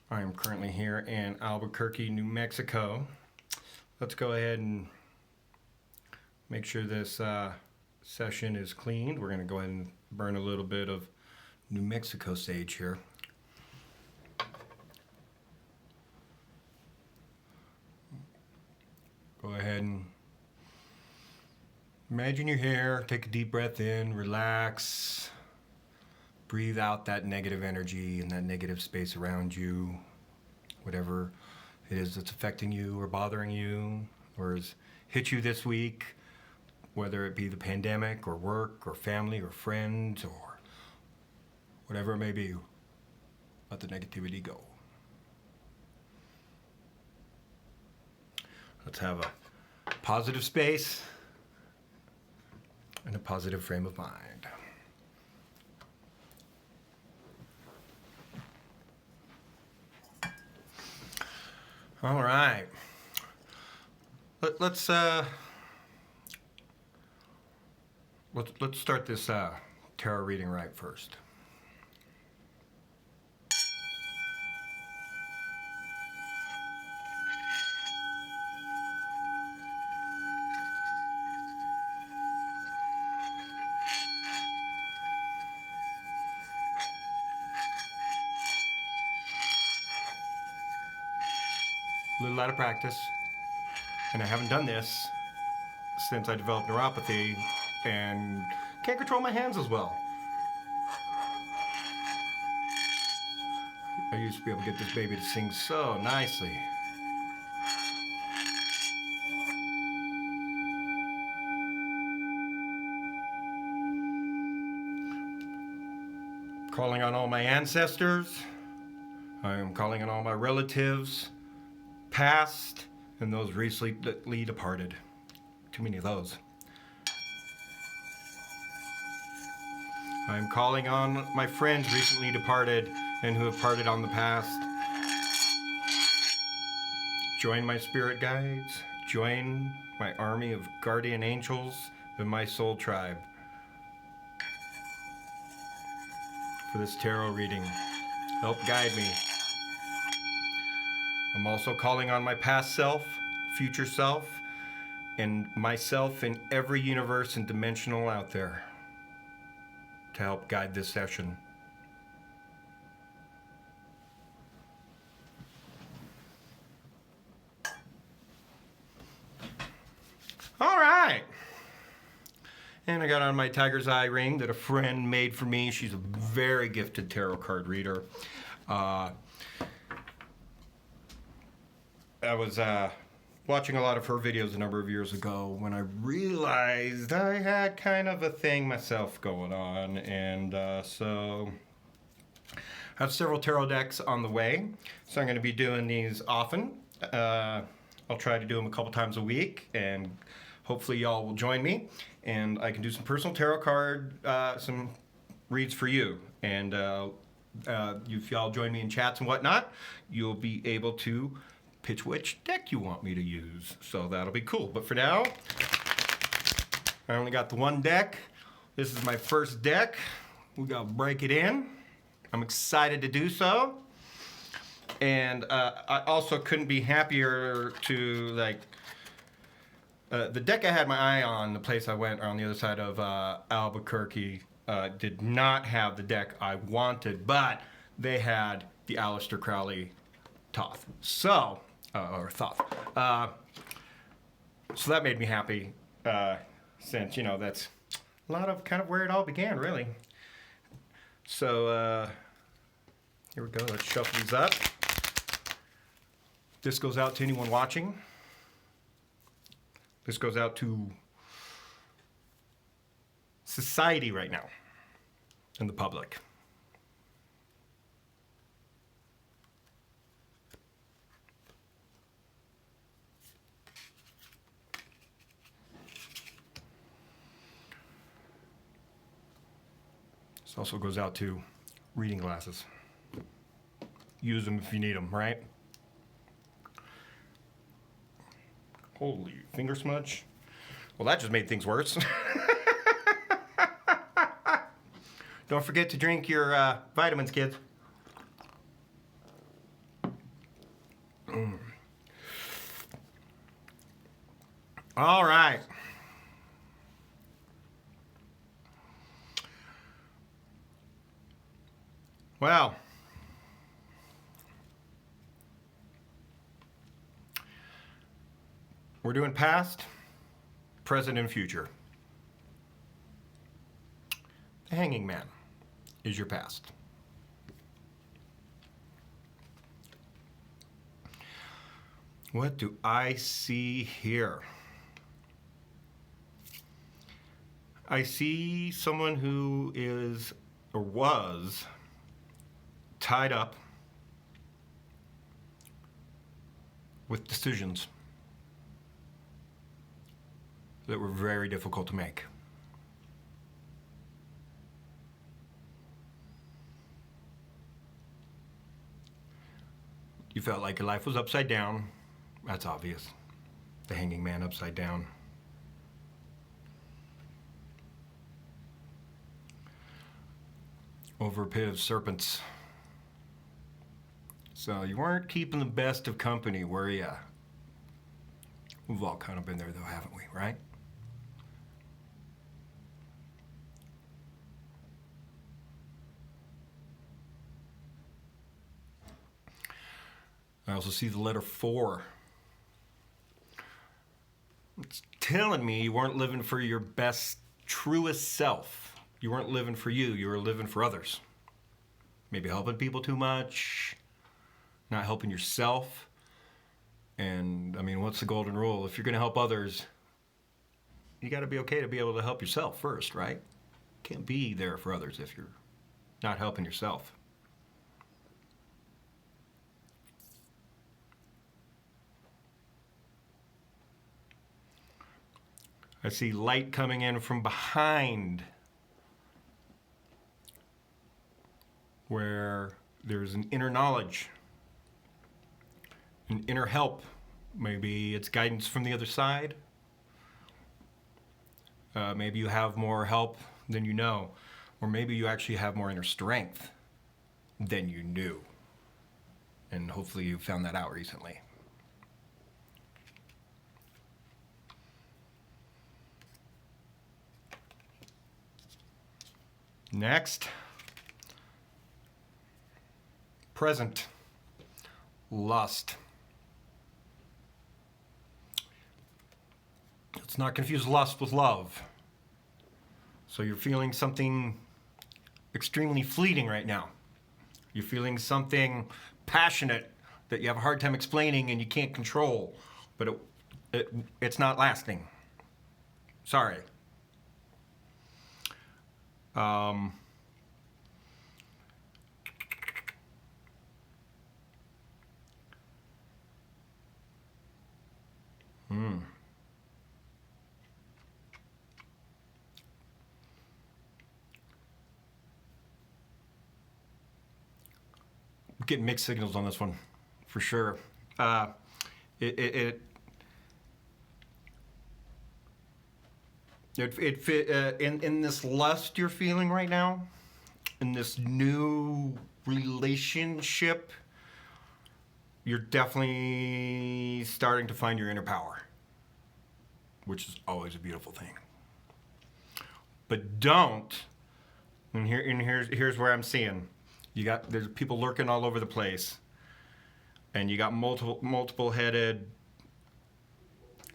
I am currently here in Albuquerque, New Mexico. Let's go ahead and make sure this session is cleaned. We're going to go ahead and burn a little bit of New Mexico sage here. Go ahead and imagine your hair, take a deep breath in, relax. Breathe out that negative energy and that negative space around you, whatever it is that's affecting you or bothering you or has hit you this week, whether it be the pandemic or work or family or friends or whatever it may be. Let the negativity go. Let's have a positive space and a positive frame of mind. All right. Let's start this tarot reading right first. A little out of practice, and I haven't done this since I developed neuropathy and can't control my hands as well. I used to be able to get this baby to sing so nicely. Calling on all my ancestors. I am calling on all my relatives, past and those recently departed. Too many of those. I'm calling on my friends recently departed and who have parted on the past. Join my spirit guides. Join my army of guardian angels and my soul tribe for this tarot reading. Help guide me. I'm also calling on my past self, future self, and myself in every universe and dimensional out there to help guide this session. All right. And I got on my tiger's eye ring that a friend made for me. She's a very gifted tarot card reader. I was watching a lot of her videos a number of years ago when I realized I had kind of a thing myself going on, and so I have several tarot decks on the way, so I'm going to be doing these often. I'll try to do them a couple times a week, and hopefully y'all will join me, and I can do some personal tarot card, some reads for you, and if y'all join me in chats and whatnot, you'll be able to pitch which deck you want me to use. So that'll be cool. But for now, I only got the one deck. This is my first deck. We gotta break it in. I'm excited to do so. And I also couldn't be happier to the deck I had my eye on, the place I went on the other side of Albuquerque, did not have the deck I wanted, but they had the Aleister Crowley Thoth. So, or Thoth. So that made me happy, since, that's a lot of kind of where it all began, really. So, here we go. Let's shuffle these up. This goes out to anyone watching. This goes out to society right now and the public. This also goes out to reading glasses. Use them if you need them, right? Holy finger smudge. Well, that just made things worse. Don't forget to drink your vitamins, kids. All right. Well, we're doing past, present, and future. The Hanging Man is your past. What do I see here? I see someone who is or was tied up with decisions that were very difficult to make. You felt like your life was upside down. That's obvious. The hanging man upside down. Over a pit of serpents. So you weren't keeping the best of company, were ya? We've all kind of been there though, haven't we, right? I also see the letter 4. It's telling me you weren't living for your best, truest self. You weren't living for you, you were living for others. Maybe helping people too much, not helping yourself. And I mean, what's the golden rule? If you're gonna help others, you gotta be okay to be able to help yourself first, right? Can't be there for others if you're not helping yourself. I see light coming in from behind where there's an inner knowledge, an inner help. Maybe it's guidance from the other side. Maybe you have more help than you know. Or maybe you actually have more inner strength than you knew. And hopefully you found that out recently. Next, present, lust. Let's not confuse lust with love. So you're feeling something extremely fleeting right now. You're feeling something passionate that you have a hard time explaining and you can't control, but it's not lasting. Sorry. Getting mixed signals on this one, for sure. In this lust you're feeling right now, in this new relationship, you're definitely starting to find your inner power, which is always a beautiful thing. But don't, and here's where I'm seeing, there's people lurking all over the place, and you got multiple headed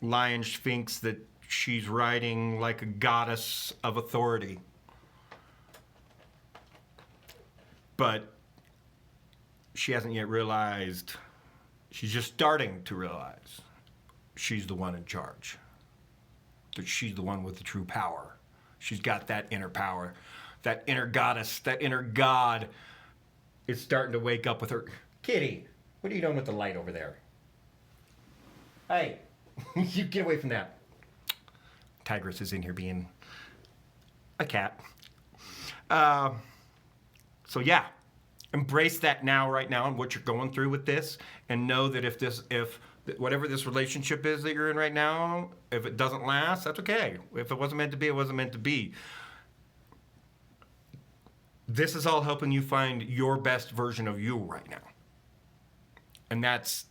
lion sphinx that she's riding like a goddess of authority. But she hasn't yet realized, she's just starting to realize she's the one in charge. That she's the one with the true power. She's got that inner power, that inner goddess, that inner god is starting to wake up with her. Kitty, what are you doing with the light over there? Hey, you get away from that. Tigress is in here being a cat. So yeah, embrace that now, right now, and what you're going through with this, and know that if whatever this relationship is that you're in right now, if it doesn't last, that's okay. If it wasn't meant to be, it wasn't meant to be. This is all helping you find your best version of you right now. And that's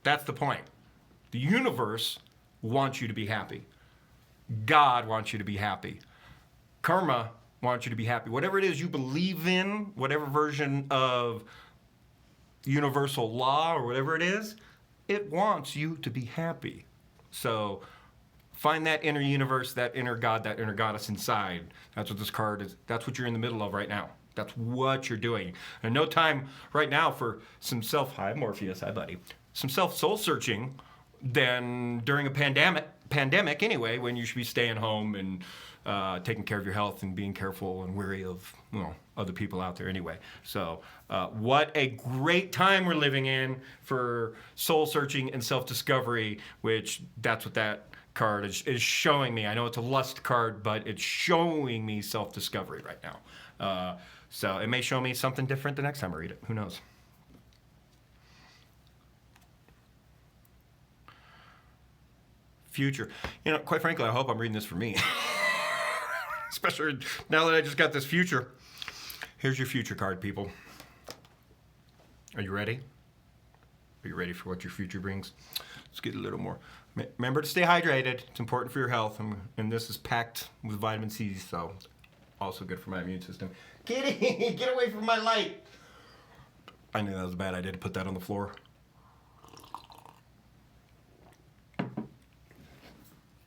the point. The universe wants you to be happy. God wants you to be happy. Karma wants you to be happy. Whatever it is you believe in, whatever version of universal law or whatever it is, it wants you to be happy. So find that inner universe, that inner God, that inner goddess inside. That's what this card is. That's what you're in the middle of right now. That's what you're doing. And no time right now for some hi Morpheus, hi buddy, some soul searching than during a pandemic anyway, when you should be staying home and taking care of your health and being careful and wary of other people out there anyway. So what a great time we're living in for soul searching and self-discovery, which that's what that card is showing me. I know it's a lust card, but it's showing me self-discovery right now. So it may show me something different the next time I read it. Who knows? Future. Quite frankly, I hope I'm reading this for me. Especially now that I just got this future. Here's your future card, people. Are you ready? Are you ready for what your future brings? Let's get a little more. Remember to stay hydrated. It's important for your health. And this is packed with vitamin C, so it's also good for my immune system. Kitty, get away from my light. I knew that was a bad idea to put that on the floor.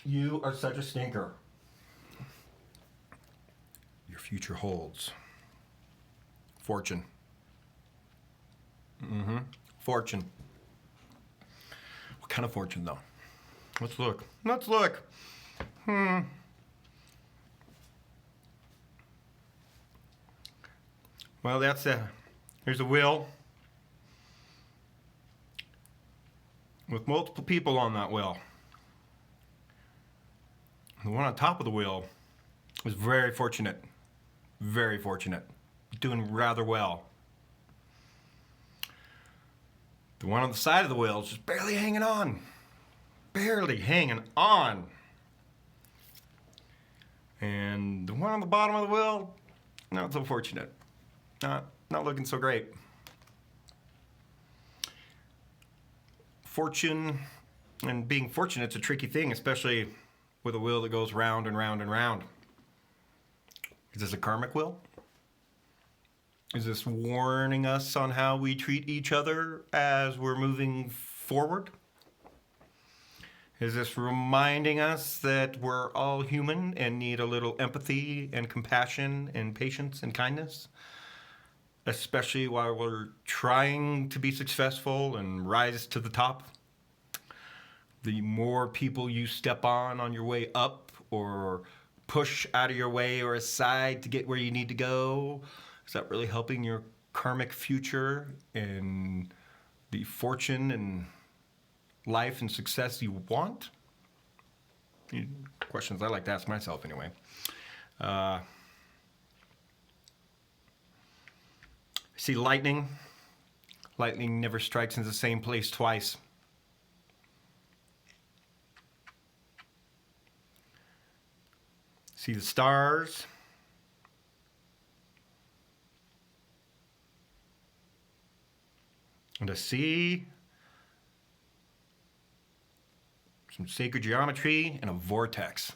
You are such a stinker. Your future holds fortune. Fortune. What kind of fortune, though? Let's look. Well, here's a wheel with multiple people on that wheel. The one on top of the wheel was very fortunate, doing rather well. The one on the side of the wheel is just barely hanging on. And the one on the bottom of the wheel, not so fortunate. Not looking so great. Fortune and being fortunate is a tricky thing, especially with a wheel that goes round and round and round. Is this a karmic wheel? Is this warning us on how we treat each other as we're moving forward? Is this reminding us that we're all human and need a little empathy and compassion and patience and kindness? Especially while we're trying to be successful and rise to the top. The more people you step on your way up or push out of your way or aside to get where you need to go, is that really helping your karmic future and the fortune and life and success you want? Questions I like to ask myself anyway. See lightning. Lightning never strikes in the same place twice. See the stars. And I see some sacred geometry and a vortex.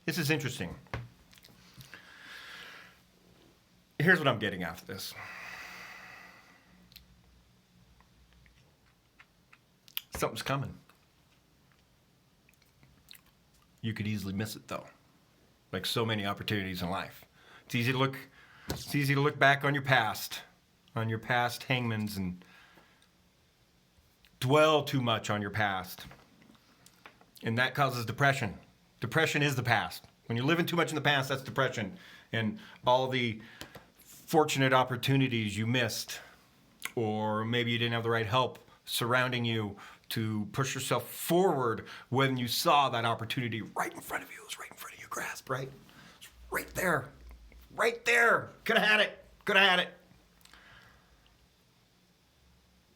This is interesting. Here's what I'm getting after this. Something's coming. You could easily miss it, though. Like so many opportunities in life. It's easy to look back on your past hangmans and dwell too much on your past. And that causes depression. Depression is the past. When you're living too much in the past, that's depression. And all the fortunate opportunities you missed, or maybe you didn't have the right help surrounding you to push yourself forward when you saw that opportunity right in front of you. It was right in front of your grasp, right? It's right there. Right there. Could have had it.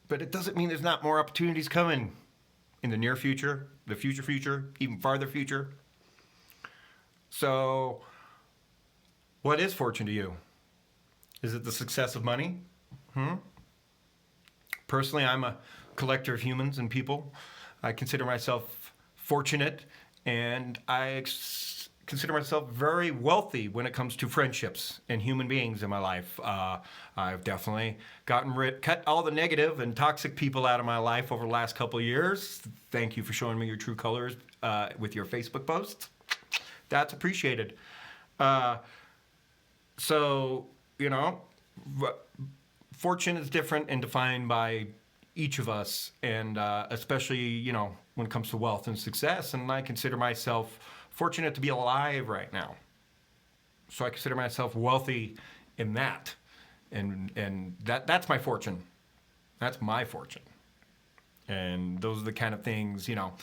But it doesn't mean there's not more opportunities coming in the near future, the future, even farther future. So, what is fortune to you? Is it the success of money? Personally, I'm a collector of humans and people. I consider myself fortunate, and consider myself very wealthy when it comes to friendships and human beings in my life. I've definitely cut all the negative and toxic people out of my life over the last couple of years. Thank you for showing me your true colors with your Facebook posts. That's appreciated. So, you know, fortune is different and defined by each of us, and especially, you know, when it comes to wealth and success. And I consider myself fortunate to be alive right now. So I consider myself wealthy in that. And that's my fortune. That's my fortune. And those are the kind of things, you know,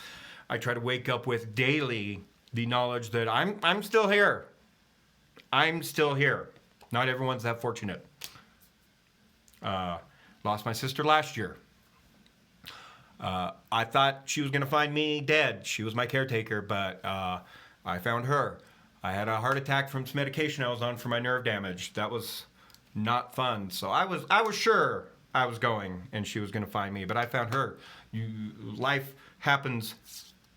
I try to wake up with daily, the knowledge that I'm still here. I'm still here. Not everyone's that fortunate. Lost my sister last year. I thought she was going to find me dead. She was my caretaker, but I found her. I had a heart attack from some medication I was on for my nerve damage. That was not fun. So I was sure I was going and she was going to find me, but I found her. Life happens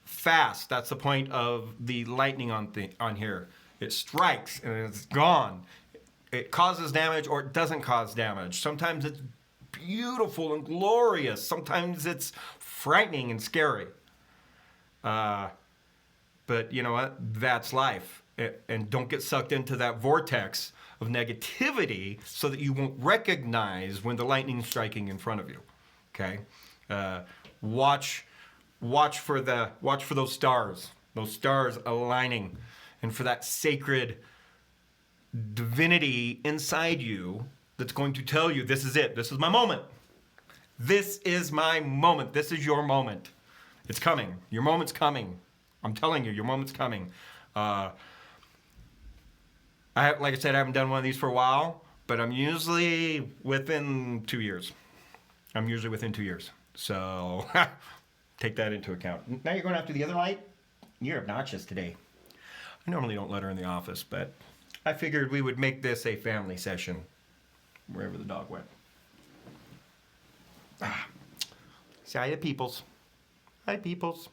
fast. That's the point of the lightning on here. It strikes and it's gone. It causes damage or it doesn't cause damage. Sometimes it's beautiful and glorious. Sometimes it's frightening and scary. But you know what? That's life. And don't get sucked into that vortex of negativity so that you won't recognize when the lightning's striking in front of you. Okay? Watch for those stars aligning, and for that sacred divinity inside you that's going to tell you, this is it. This is my moment. This is my moment. This is your moment. It's coming. Your moment's coming. I'm telling you, your moment's coming. Like I said, I haven't done one of these for a while, but I'm usually within 2 years. So take that into account. Now you're going after the other light? You're obnoxious today. I normally don't let her in the office, but I figured we would make this a family session wherever the dog went. Say hi to peoples. Hi, peoples.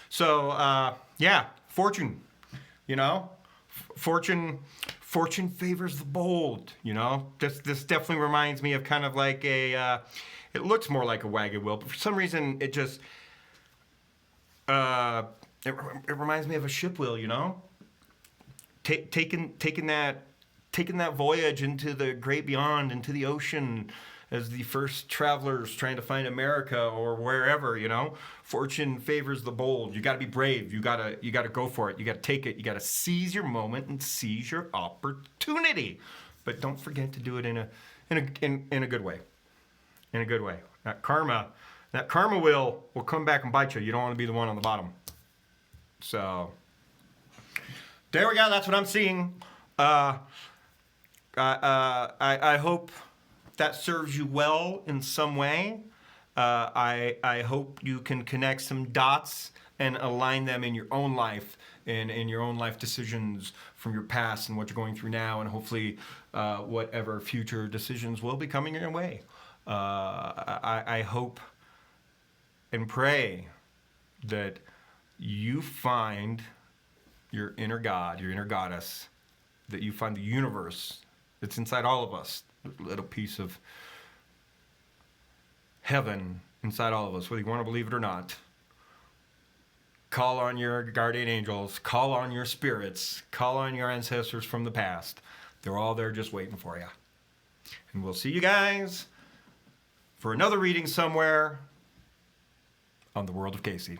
So, yeah, fortune, you know, fortune favors the bold, you know. This definitely reminds me of kind of like it looks more like a wagon wheel, but for some reason it just, it reminds me of a ship wheel, you know. Taking that voyage into the great beyond, into the ocean, as the first travelers trying to find America or wherever, you know. Fortune favors the bold. You got to be brave. You got to go for it. You got to take it. You got to seize your moment and seize your opportunity. But don't forget to do it in a good way. In a good way. That karma will come back and bite you. You don't want to be the one on the bottom. So there we go. That's what I'm seeing. I hope that serves you well in some way. I hope you can connect some dots and align them in your own life and in your own life decisions from your past and what you're going through now, and hopefully whatever future decisions will be coming your way. I hope and pray that you find your inner God, your inner goddess, that you find the universe that's inside all of us, a little piece of heaven inside all of us, whether you want to believe it or not. Call on your guardian angels, call on your spirits, call on your ancestors from the past. They're all there just waiting for you. And we'll see you guys for another reading somewhere on the World of Casey.